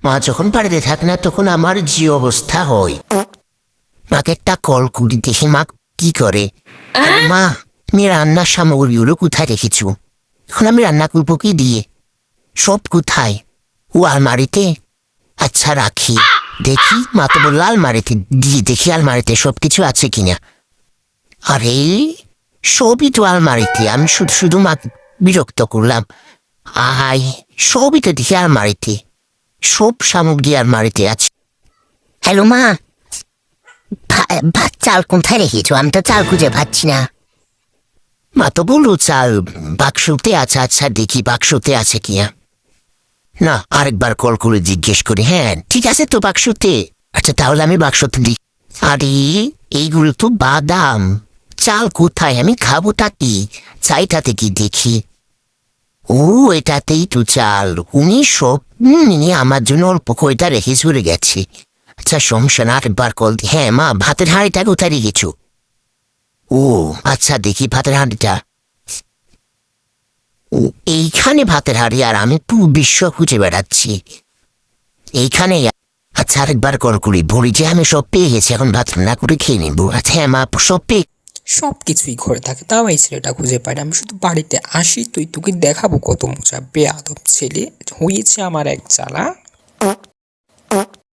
মা যখন বাড়িতে থাকে না তখন আমার যে অবস্থা হয়। মাকে একটা কল করি দেখি মা কি করে। মা, তুমি রান্নার সামগ্রীগুলো কোথায় রেখেছো? এখন আমি রান্না করবো কি দিয়ে? সব কোথায়? ও আলমারিতে। আচ্ছা রাখি, দেখি। মা তো বললো আলমারিতে, দিয়ে দেখি আলমারিতে সবকিছু আছে কিনা। আরে সবই তো আলমারিতে। আমি শুধু শুধু মাকে বিরক্ত করলাম। আহাই, সবই তো দেখি আলমারিতে, সব সামগ্রী আলমারিতে আছে। হ্যালো মা, ভাত চাল কোথায় রেখেছো? আমি তো চাল খুঁজে পাচ্ছি না। মা তো বললো চাল বাক্সতে আছে। আচ্ছা দেখি বাক্সতে আছে কিনা। না, আরেকবার কল করে জিজ্ঞেস করি। হ্যাঁ ঠিক আছে তো বাক্সতে। আচ্ছা তাহলে আমি বাক্সতে দিই। আরে এইগুলো তো বাদাম। চাল কোথায়? আমি খাবোটা কি? চাইটাতে কি দেখি। ও, এটাতেই তো চাল। উনি সব নিয়ে আমার জন্য অল্প কয়টা রেখে চলে গেছে। আচ্ছা সমস্যা না, আরেকবার কল দি। হ্যাঁ মা, ভাতের হাঁড়িটা কোথায় রেখেছো? ও আচ্ছা, দেখি ভাতের হাঁড়িটা। ও, এইখানে ভাতের হাঁড়ি, আর আমি পুরো বিশ্ব খুঁজে বেড়াচ্ছি এইখানে। আচ্ছা আরেকবার কল করি, বলি যে আমি সব পেয়ে গেছি, এখন ভাত রান্না করে খেয়ে নিবো। আচ্ছা হ্যাঁ মা, সব পেয়ে। সব কিছুই ঘরে থাকে, তাও এই ছেলেটা খুঁজে পাই না। আমি শুধু বাড়িতে আসি তোকে দেখাবো কত মজা। বেয়াদব ছেলে হয়েছে আমার এক জ্বালা।